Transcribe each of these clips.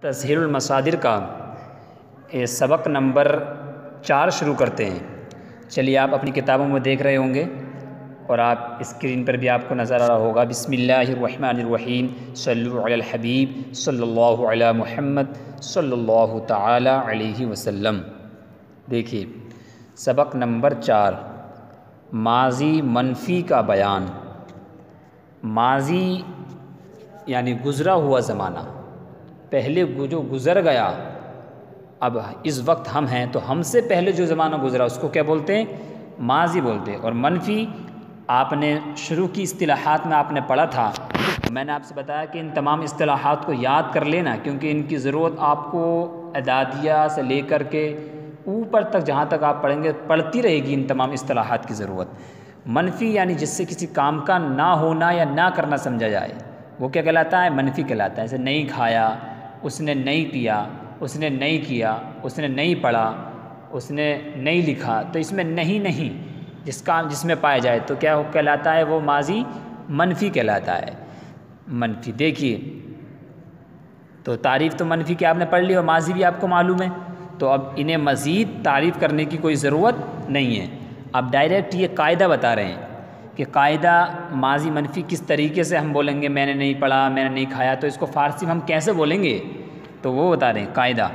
تسہیل المصادر کا سبق نمبر 4 شروع کرتے ہیں۔ چلیے آپ اپنی کتابوں میں دیکھ رہے ہوں گے اور آپ اسکرین پر بھی آپ کو نظر آ رہا ہوگا۔ بسم اللہ الرحمن الرحیم، صلو علی الحبیب صلی اللہ علی محمد صلی اللہ تعالی علیہ وسلم۔ دیکھیے سبق نمبر 4، ماضی منفی کا بیان۔ ماضی یعنی گزرا ہوا زمانہ، پہلے جو گزر گیا، اب اس وقت ہم ہیں تو ہم سے پہلے جو زمانہ گزرا اس کو کیا بولتے ہیں؟ ماضی بولتے ہیں۔ اور منفی آپ نے شروع کی اصطلاحات میں آپ نے پڑھا تھا، میں نے آپ سے بتایا کہ ان تمام اصطلاحات کو یاد کر لینا، کیونکہ ان کی ضرورت آپ کو اعدادیہ سے لے کر کے اوپر تک جہاں تک آپ پڑھیں گے پڑھتی رہے گی ان تمام اصطلاحات کی ضرورت۔ منفی یعنی جس سے کسی کام کا نہ ہونا یا نہ کرنا سمجھا جائے، وہ کیا کہلاتا ہے؟ منفی کہلاتا ہے۔ جیسے نہیں کھایا، اس نے نہیں پیا، اس نے نہیں کیا، اس نے نہیں پڑھا، اس نے نہیں لکھا، تو اس میں نہیں جس میں پایا جائے تو کیا کہلاتا ہے؟ وہ ماضی منفی کہلاتا ہے۔ منفی دیکھیے تو تعریف تو منفی کی آپ نے پڑھ لی اور ماضی بھی آپ کو معلوم ہے، تو اب انہیں مزید تعریف کرنے کی کوئی ضرورت نہیں ہے۔ اب ڈائریکٹ یہ قاعدہ بتا رہے ہیں کہ قاعدہ ماضی منفی کس طریقے سے ہم بولیں گے۔ میں نے نہیں پڑھا، میں نے نہیں کھایا، تو اس کو فارسی میں ہم کیسے بولیں گے؟ تو وہ بتا رہے ہیں قاعدہ۔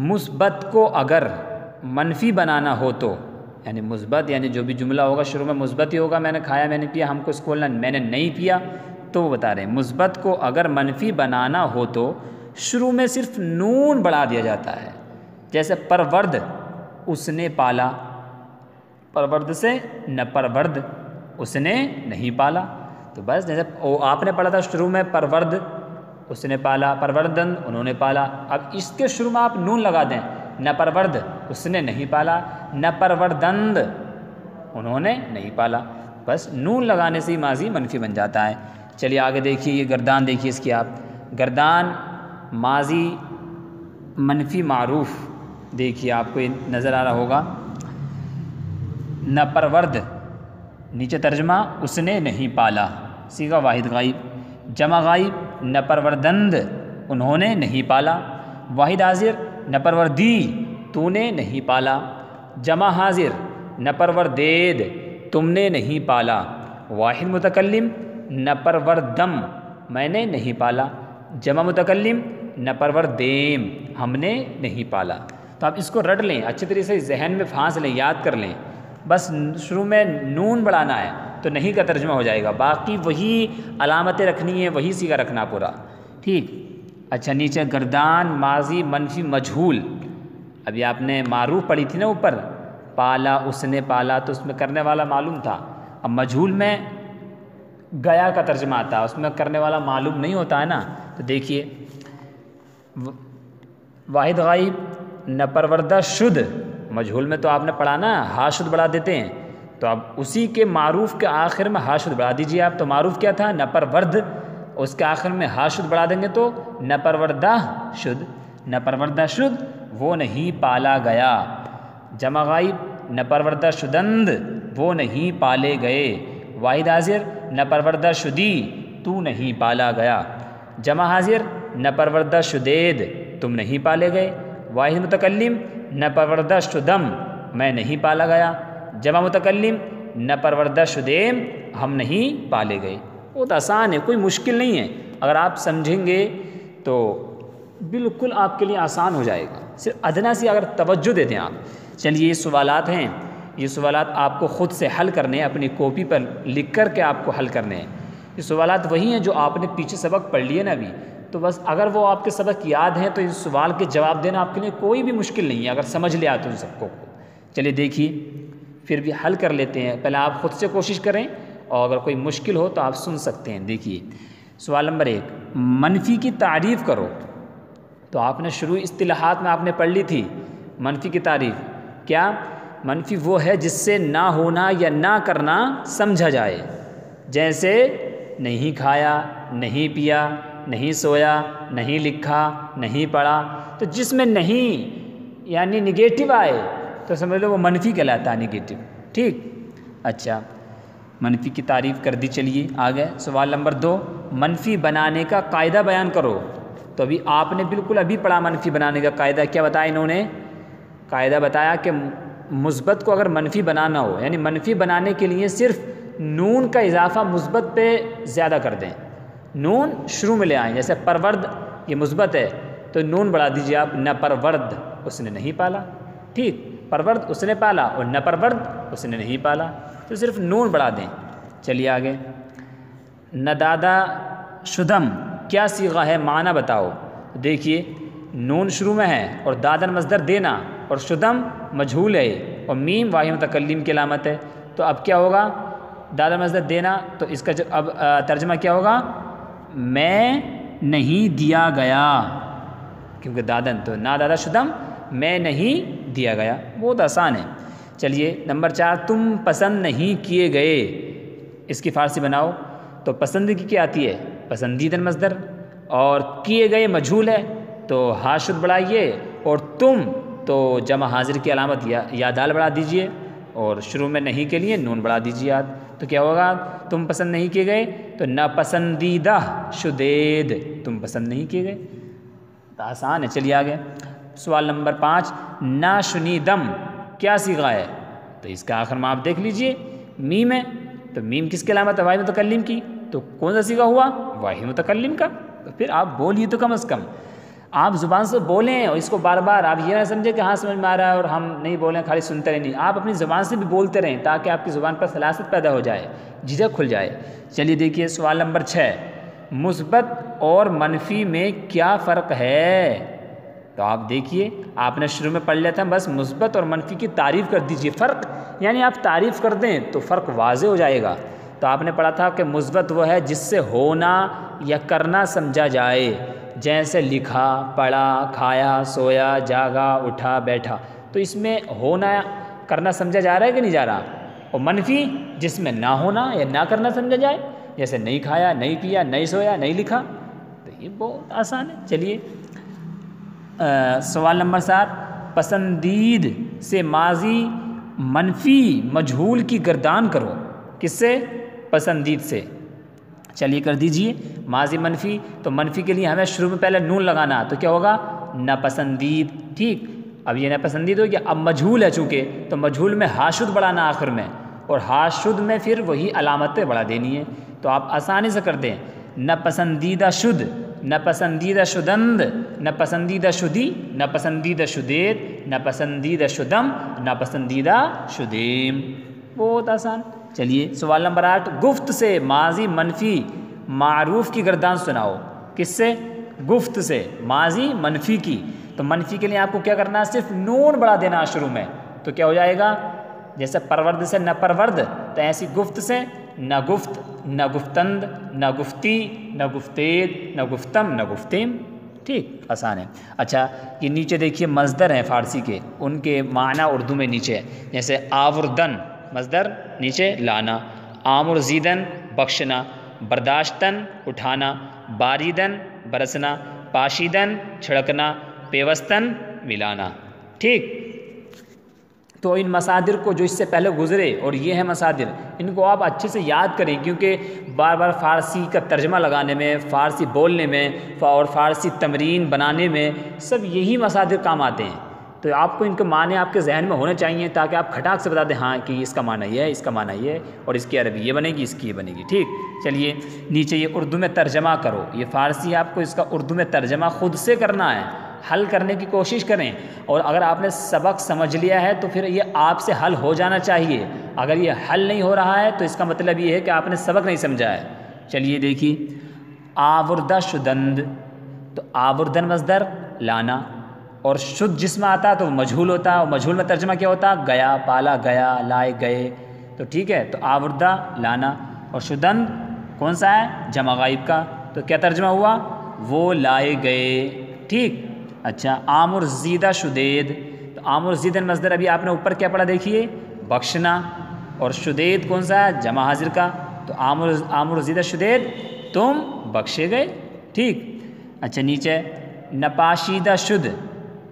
مثبت کو اگر منفی بنانا ہو تو، یعنی مثبت یعنی جو بھی جملہ ہوگا شروع میں مثبت ہی ہوگا۔ میں نے کھایا، میں نے پیا، ہم کو اس کو بولنا میں نے نہیں پیا، تو وہ بتا رہے ہیں مثبت کو اگر منفی بنانا ہو تو شروع میں صرف نون بڑھا دیا جاتا ہے۔ جیسے پرورد، اس نے پالا، پرورد سے نہ پرورد، اس نے نہیں پالا، تو بس جیسے آپ نے پڑھا تھا شروع میں پرورد، اس نے پالا، پروردن، انہوں نے پالا۔ اب اس کے شروع میں آپ نون لگا دیں، نہ پرورد، اس نے نہیں پالا، نہ پروردند، انہوں نے نہیں پالا، بس نون لگانے سے ہی ماضی منفی بن جاتا ہے۔ چلیے آگے دیکھیے، یہ گردان دیکھیے اس کی آپ، گردان ماضی منفی معروف، دیکھیے آپ کو یہ نظر آ رہا ہوگا۔ نہ پرورد، نیچے ترجمہ اس نے نہیں پالا، صیغہ واحد غائب، جمع غائب نہ پروردند، انہوں نے نہیں پالا، واحد حاضر نہ پروردی، تو نے نہیں پالا، جمع حاضر نہ پروردید، تم نے نہیں پالا، واحد متکلم نہ پروردم، میں نے نہیں پالا، جمع متکلم نہ پروردیم، ہم نے نہیں پالا۔ تو آپ اس کو رٹ لیں، اچھی طریقے سے ذہن میں پھانس لیں، یاد کر لیں۔ بس شروع میں نون بڑھانا ہے تو نہیں کا ترجمہ ہو جائے گا، باقی وہی علامتیں رکھنی ہے، وہی صیغہ رکھنا پورا، ٹھیک۔ اچھا نیچے گردان ماضی منفی مجہول، ابھی آپ نے معروف پڑھی تھی نا اوپر، پالا، اس نے پالا، تو اس میں کرنے والا معلوم تھا۔ اب مجہول میں گیا کا ترجمہ آتا ہے، اس میں کرنے والا معلوم نہیں ہوتا ہے نا، تو دیکھیے واحد غائب نہ پروردہ شد، مجہول میں تو آپ نے پڑھا نا ہا شد بڑھا دیتے ہیں، تو اب اسی کے معروف کے آخر میں ہا شد بڑھا دیجیے آپ۔ تو معروف کیا تھا؟ نہ پرورد، اس کے آخر میں ہا شد بڑھا دیں گے تو نہ پروردہ شد، نہ پروردہ شد وہ نہیں پالا گیا، جمع غائب نہ پروردہ شدند وہ نہیں پالے گئے، واحد حاضر نہ پروردہ شدی تو نہیں پالا گیا، جمع حاضر نہ پروردہ شدید تم نہیں پالے گئے، واحد متکلم نہ پروردہ شدم میں نہیں پالا گیا، جمع متکلم نہ پروردہ شدیم ہم نہیں پالے گئے۔ بہت آسان ہے، کوئی مشکل نہیں ہے، اگر آپ سمجھیں گے تو بالکل آپ کے لیے آسان ہو جائے گا، صرف ادنا سی اگر توجہ دے دیں آپ۔ چلیے یہ سوالات ہیں، یہ سوالات آپ کو خود سے حل کرنے ہیں، اپنی کاپی پر لکھ کر کے آپ کو حل کرنے ہیں۔ یہ سوالات وہی ہیں جو آپ نے پیچھے سبق پڑھ لیے نا ابھی، تو بس اگر وہ آپ کے سبق یاد ہیں تو اس سوال کے جواب دینا آپ کے لیے کوئی بھی مشکل نہیں ہے، اگر سمجھ لیا تو ان سب کو۔ چلیے دیکھیے پھر بھی حل کر لیتے ہیں، پہلے آپ خود سے کوشش کریں اور اگر کوئی مشکل ہو تو آپ سن سکتے ہیں۔ دیکھیے سوال نمبر 1، منفی کی تعریف کرو۔ تو آپ نے شروع اصطلاحات میں آپ نے پڑھ لی تھی منفی کی تعریف، کیا؟ منفی وہ ہے جس سے نہ ہونا یا نہ کرنا سمجھا جائے، جیسے نہیں کھایا، نہیں پیا، نہیں سویا، نہیں لکھا، نہیں پڑھا، تو جس میں نہیں یعنی نگیٹو آئے تو سمجھ لو وہ منفی کہلاتا ہے، نگیٹو، ٹھیک۔ اچھا منفی کی تعریف کر دی، چلیے آگے سوال نمبر 2، منفی بنانے کا قاعدہ بیان کرو۔ تو ابھی آپ نے بالکل ابھی پڑھا منفی بنانے کا قاعدہ، کیا بتایا انہوں نے؟ قاعدہ بتایا کہ مثبت کو اگر منفی بنانا ہو، یعنی منفی بنانے کے لیے صرف نون کا اضافہ مثبت پہ زیادہ کر دیں، نون شروع میں لے آئیں، جیسے پرورد یہ مثبت ہے تو نون بڑھا دیجیے آپ، نہ پرورد اس نے نہیں پالا، ٹھیک، پرورد اس نے پالا اور نہ پرورد اس نے نہیں پالا، تو صرف نون بڑھا دیں۔ چلیے آگے، ندادہ شدم کیا صیغہ ہے، معنی بتاؤ۔ دیکھیے نون شروع میں ہے اور دادن مصدر دینا اور شدم مجہول ہے اور میم واحد متکلم کی علامت ہے، تو اب کیا ہوگا؟ دادن مصدر دینا، تو اس کا اب ترجمہ کیا ہوگا؟ میں نہیں دیا گیا، کیونکہ دادن تو نا دادا شدم میں نہیں دیا گیا، بہت آسان ہے۔ چلیے نمبر 4، تم پسند نہیں کیے گئے، اس کی فارسی بناؤ۔ تو پسند کی کیا آتی ہے؟ پسندیدہ مصدر، اور کیے گئے مجہول ہے تو ہا شد بڑھائیے، اور تم تو جمع حاضر کی علامت یا دال بڑھا دیجئے، اور شروع میں نہیں کے لیے نون بڑھا دیجئے یاد، تو کیا ہوگا؟ تم پسند نہیں کیے گئے تو ناپسندیدہ شدید، تم پسند نہیں کیے گئے، تو آسان ہے۔ چلیے آگے، سوال نمبر 5، ناشنیدم کیا صیغہ ہے؟ تو اس کا آخر میں آپ دیکھ لیجئے، میم ہے، تو میم کس کی علامت ہے؟ واحد متکلم کی، تو کون سا صیغہ ہوا؟ واحد متکلم کا، تو پھر آپ بولیے تو کم از کم، آپ زبان سے بولیں، اور اس کو بار بار آپ یہ نہ سمجھیں کہ ہاں سمجھ میں آ رہا ہے اور ہم نہیں بولیں خالی سنتے رہیں، نہیں، آپ اپنی زبان سے بھی بولتے رہیں تاکہ آپ کی زبان پر سلاست پیدا ہو جائے، جھجک کھل جائے۔ چلیے دیکھیے سوال نمبر 6، مثبت اور منفی میں کیا فرق ہے؟ تو آپ دیکھیے، آپ نے شروع میں پڑھ لیا تھا، بس مثبت اور منفی کی تعریف کر دیجیے، فرق یعنی آپ تعریف کر دیں تو فرق واضح ہو جائے گا۔ تو آپ نے پڑھا تھا کہ مثبت وہ ہے جس سے ہونا یا کرنا سمجھا جائے، جیسے لکھا، پڑھا، کھایا، سویا، جاگا، اٹھا، بیٹھا، تو اس میں ہونا کرنا سمجھا جا رہا ہے کہ نہیں جا رہا؟ اور منفی جس میں نہ ہونا یا نہ کرنا سمجھا جائے، جیسے نہیں کھایا، نہیں پیا، نہیں سویا، نہیں لکھا، تو یہ بہت آسان ہے۔ چلیے سوال نمبر 7، پسندید سے ماضی منفی مجہول کی گردان کرو، کس سے؟ پسندید سے۔ چلیے کر دیجئے، ماضی منفی، تو منفی کے لیے ہمیں شروع میں پہلے نون لگانا، تو کیا ہوگا؟ ناپسندید، ٹھیک، اب یہ ناپسندید ہو گیا، اب مجہول ہے چونکہ، تو مجہول میں ہاشد بڑھانا آخر میں، اور ہاشد میں پھر وہی علامتیں بڑھا دینی ہے، تو آپ آسانی سے کر دیں، ناپسندیدہ شد، ناپسندیدہ شدند، ناپسندیدہ شدی، ناپسندیدہ شدید، ناپسندیدہ شدم، ناپسندیدہ شدیم، بہت آسان۔ چلیے سوال نمبر 8، گفت سے ماضی منفی معروف کی گردان سناؤ، کس سے؟ گفت سے ماضی منفی کی، تو منفی کے لیے آپ کو کیا کرنا ہے؟ صرف نون بڑھا دینا شروع میں، تو کیا ہو جائے گا؟ جیسے پرورد سے نہ پرورد، تو ایسی گفت سے نہ گفت، نہ گفتند، نہ گفتی، نہ گفتید، نہ گفتم، نہ گفتیم، ٹھیک، آسان ہے۔ اچھا یہ نیچے دیکھیے مصدر ہیں فارسی کے، ان کے معنی اردو میں نیچے ہے، جیسے آوردن مصدر نیچے لانا، آمرزیدن بخشنا، برداشتن اٹھانا، باریدن برسنا، پاشیدن چھڑکنا، پیوستن ملانا، ٹھیک۔ تو ان مصادر کو جو اس سے پہلے گزرے اور یہ ہیں مصادر، ان کو آپ اچھے سے یاد کریں، کیونکہ بار بار فارسی کا ترجمہ لگانے میں، فارسی بولنے میں اور فارسی تمرین بنانے میں سب یہی مصادر کام آتے ہیں، تو آپ کو ان کے معنی آپ کے ذہن میں ہونے چاہیے تاکہ آپ کھٹاک سے بتا دیں ہاں کہ اس کا معنی یہ ہے، اس کا معنی یہ ہے، اور اس کی عربی یہ بنے گی، اس کی یہ بنے گی، ٹھیک۔ چلیے نیچے یہ اردو میں ترجمہ کرو، یہ فارسی آپ کو اس کا اردو میں ترجمہ خود سے کرنا ہے، حل کرنے کی کوشش کریں، اور اگر آپ نے سبق سمجھ لیا ہے تو پھر یہ آپ سے حل ہو جانا چاہیے، اگر یہ حل نہیں ہو رہا ہے تو اس کا مطلب یہ ہے کہ آپ نے سبق نہیں سمجھا ہے۔ چلیے دیکھیے، آوردہ شدند، تو آوردن مصدر لانا، اور شد جس میں آتا تو مجہول ہوتا، اور مجہول میں ترجمہ کیا ہوتا؟ گیا، پالا گیا، لائے گئے، تو ٹھیک ہے، تو آوردہ لانا، اور شدند کون سا ہے؟ جمع غائب کا، تو کیا ترجمہ ہوا؟ وہ لائے گئے، ٹھیک۔ اچھا آمرزیدہ شدید، تو آمرزیدن مصدر ابھی آپ نے اوپر کیا پڑھا دیکھیے؟ بخشنا، اور شدید کون سا ہے؟ جمع حاضر کا، تو آمرزیدہ شدید تم بخشے گئے، ٹھیک۔ اچھا نیچے نپاشیدہ شد،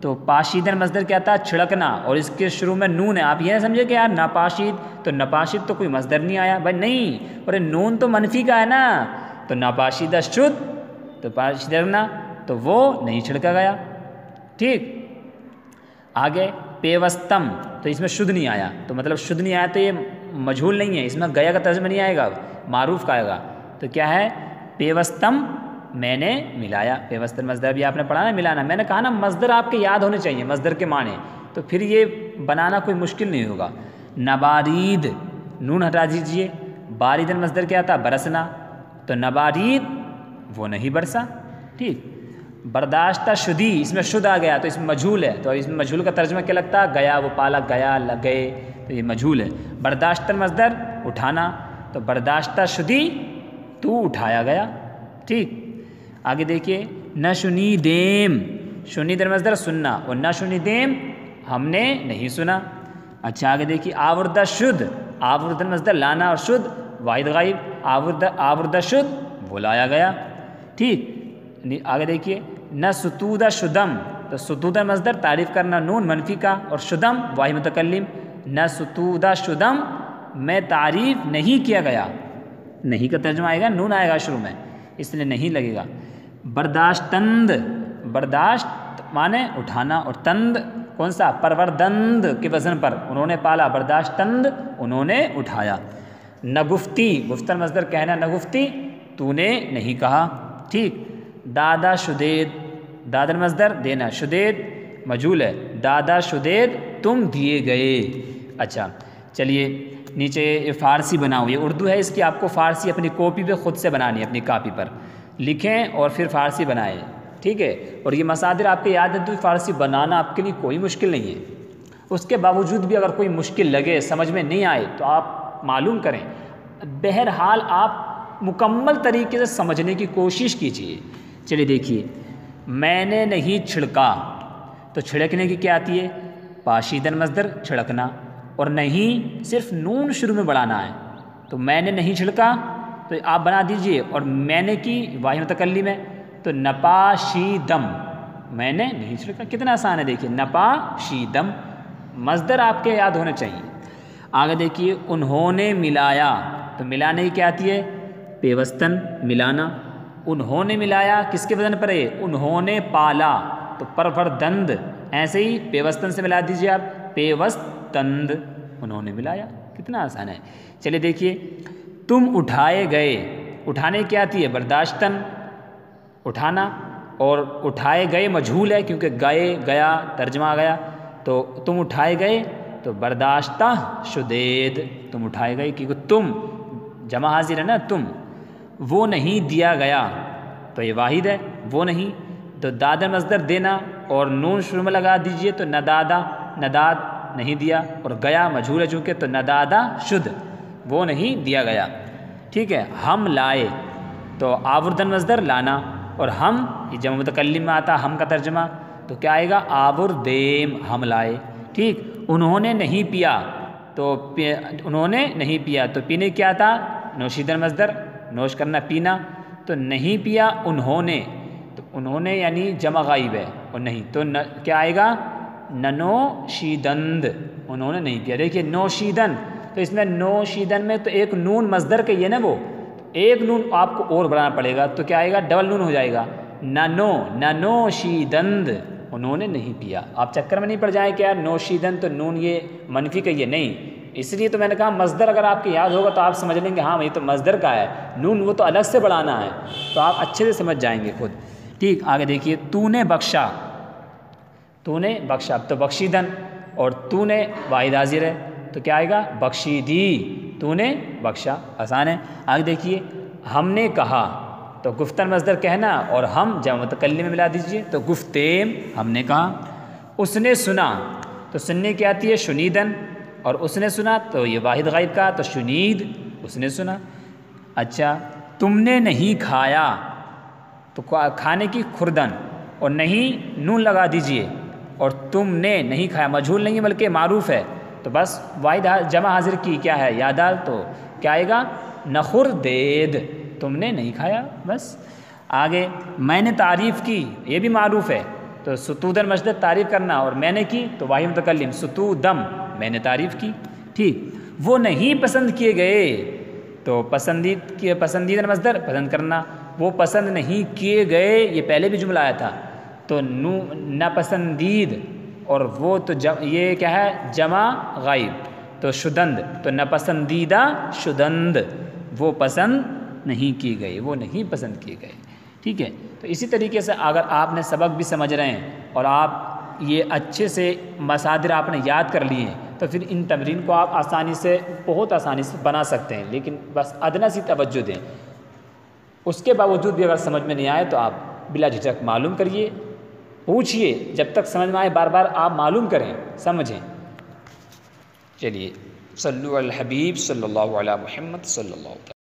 تو پاشیدن مصدر کیا تھا؟ چھڑکنا، اور اس کے شروع میں نون ہے، آپ یہ نہ سمجھے کہ یار ناپاشید، تو نپاشید تو کوئی مصدر نہیں آیا بھائی، نہیں، اور نون تو منفی کا ہے نا، تو ناپاشیدہ شد، تو پاشیدہ تو وہ نہیں چھڑکا گیا. ٹھیک. آگے پیوستم تو اس میں شدھ نہیں آیا, تو مطلب شدھ نہیں آیا تو یہ مجہول نہیں ہے, اس میں گیا کا ترجمہ نہیں آئے گا, معروف کا آئے گا. تو کیا ہے پیوستم میں نے ملایا. پیوستن مصدر بھی آپ نے پڑھا نا, ملانا. میں نے کہا نا مصدر آپ کے یاد ہونے چاہیے, مصدر کے معنی, تو پھر یہ بنانا کوئی مشکل نہیں ہوگا. نبارید نون ہٹا دیجئے. باریدن مصدر کیا تھا برسنا, تو نبارید وہ نہیں برسا. ٹھیک. برداشتہ شدی اس میں شدھ آ گیا تو اس میں مجہول ہے, تو اس میں مجہول کا ترجمہ کیا لگتا ہے گیا, وہ پالا گیا لگے, تو یہ مجہول ہے. برداشتن مصدر اٹھانا, تو برداشتہ شدی تو اٹھایا گیا. ٹھیک. آگے دیکھیے نشنیدیم, شنیدن مصدر سننا, اور نشنیدیم ہم نے نہیں سنا. اچھا آگے دیکھیے آوردہ شدھ, آوردن مصدر لانا اور شدھ واحد غائب, آوردہ شدھ وہ لایا گیا. ٹھیک. آگے دیکھیے نہ ستودہ شدم, تو ستودہ مصدر تعریف کرنا نون منفی کا, اور شدم واحد متکلم. نہ ستودہ شدم میں تعریف نہیں کیا گیا, نہیں کا ترجمہ آئے گا نون آئے گا شروع میں, اس لیے نہیں لگے گا. برداشتند, برداشت مانے اٹھانا, اور تند کون سا پروردند کے وزن پر, انہوں نے پالا, برداشتند انہوں نے اٹھایا. نگفتی گفتن مصدر کہنا, نگفتی تو نے نہیں کہا. ٹھیک. دادا شدید, دادن مصدر دینا, شدید مجہول ہے, دادا شدید تم دیے گئے. اچھا چلیے نیچے یہ فارسی بناؤ, یہ اردو ہے, اس کی آپ کو فارسی اپنی کاپی پہ خود سے بنانی ہے, اپنی کاپی پر لکھیں اور پھر فارسی بنائیں. ٹھیک ہے. اور یہ مصادر آپ کے یاد ہے تو فارسی بنانا آپ کے لیے کوئی مشکل نہیں ہے. اس کے باوجود بھی اگر کوئی مشکل لگے, سمجھ میں نہیں آئے, تو آپ معلوم کریں. بہرحال آپ مکمل طریقے سے سمجھنے کی کوشش کیجیے. چلیے دیکھیے میں نے نہیں چھڑکا, تو چھڑکنے کی کیا آتی ہے پاشیدن مصدر چھڑکنا, اور نہیں صرف نون شروع میں بڑھانا ہے, تو میں نے نہیں چھڑکا تو آپ بنا دیجئے, اور میں نے کی واحد متکلم ہے, تو نپاشیدم میں نے نہیں چھڑکا. کتنا آسان ہے دیکھیے, نپاشیدم مصدر آپ کے یاد ہونے چاہیے. آگے دیکھیے انہوں نے ملایا, تو ملانے کی کیا آتی ہے پیوستن ملانا. انہوں نے ملایا کس کے وزن پر ہے, انہوں نے پالا, تو پروردند ایسے ہی پیوستن سے ملا دیجئے آپ, پیوستند انہوں نے ملایا. کتنا آسان ہے. چلیے دیکھیے تم اٹھائے گئے, اٹھانے کی کیا آتی ہے برداشتن اٹھانا, اور اٹھائے گئے مجہول ہے کیونکہ گئے گیا ترجمہ آ گیا, تو تم اٹھائے گئے تو برداشتہ شدید تم اٹھائے گئے, کیونکہ تم جمع حاضر ہے نا تم. وہ نہیں دیا گیا, تو یہ واحد ہے وہ نہیں, تو دادا مصدر دینا اور نون شروع میں لگا دیجئے, تو ندادا نداد نہیں دیا, اور گیا مجہول ہے چونکہ, تو ندادا شدھ وہ نہیں دیا گیا. ٹھیک ہے. ہم لائے, تو آوردن مصدر لانا, اور ہم یہ جمع متکلم میں آتا ہم کا ترجمہ, تو کیا آئے گا آوردیم ہم لائے. ٹھیک. انہوں نے نہیں پیا, تو انہوں نے نہیں پیا, تو پینے کیا تھا نوشیدن مصدر نوش کرنا پینا, تو نہیں پیا انہوں نے, تو انہوں نے یعنی جمع غائب ہے, اور نہیں تو کیا آئے گا ننوشیدند انہوں نے نہیں پیا. دیکھیے نوشیدن, تو اس میں نوشیدن میں تو ایک نون مصدر کا یہ نا, وہ ایک نون آپ کو اور بڑھانا پڑے گا, تو کیا آئے گا ڈبل نون ہو جائے گا, ننوشیدند انہوں نے نہیں پیا. آپ چکر میں نہیں پڑ جائیں کہ یار نوشیدن تو نون یہ منفی کا یہ نہیں, اس لیے تو میں نے کہا مصدر اگر آپ کے یاد ہوگا تو آپ سمجھ لیں گے ہاں یہ تو مصدر کا ہے, نون وہ تو الگ سے بڑھانا ہے, تو آپ اچھے سے سمجھ جائیں گے خود. ٹھیک. آگے دیکھیے تو نے بخشا, تو نے بخشا, تو بخشیدن, اور تو نے واحد حاضر ہے, تو کیا آئے گا بخشیدی, تو نے بخشا. آسان ہے. آگے دیکھیے ہم نے کہا, تو گفتن مصدر کہنا, اور ہم جمع متکلم میں ملا دیجئے, تو گفتیم ہم نے کہا. اس نے سنا, تو سننے کی آتی ہے شنیدن, اور اس نے سنا تو یہ واحد غائب کا, تو شنید اس نے سنا. اچھا تم نے نہیں کھایا, تو کھانے کی خوردن, اور نہیں نون لگا دیجئے, اور تم نے نہیں کھایا مجہول نہیں بلکہ معروف ہے, تو بس واحد جمع حاضر کی کیا ہے یادال, تو کیا آئے گا نخردید تم نے نہیں کھایا. بس. آگے میں نے تعریف کی, یہ بھی معروف ہے, تو ستودن مصدر تعریف کرنا, اور میں نے کی تو واحد متکلم ستودم میں نے تعریف کی. ٹھیک. وہ نہیں پسند کیے گئے, تو پسندیدہ مصدر پسند کرنا, وہ پسند نہیں کیے گئے، یہ پہلے بھی جملہ آیا تھا، تو ناپسندید، اور وہ تو یہ کیا ہے جمع غائب، تو شدند، تو ناپسندیدہ شدند، وہ پسند نہیں کی گئی، وہ نہیں پسند کیے گئے، ٹھیک ہے۔ تو اسی طریقے سے اگر آپ نے سبق بھی سمجھ رہے ہیں اور آپ یہ اچھے سے مصادر آپ نے یاد کر لیے ہیں، تو پھر ان تمرین کو آپ آسانی سے، بہت آسانی سے بنا سکتے ہیں، لیکن بس ادنیٰ سی توجہ دیں۔ اس کے باوجود بھی اگر سمجھ میں نہیں آئے تو آپ بلا جھجک معلوم کریے، پوچھیے، جب تک سمجھ میں آئے بار بار آپ معلوم کریں، سمجھیں۔ چلیے، صلو علی الحبیب صلی اللہ علیہ محمد صلی اللہ علیہ وسلم۔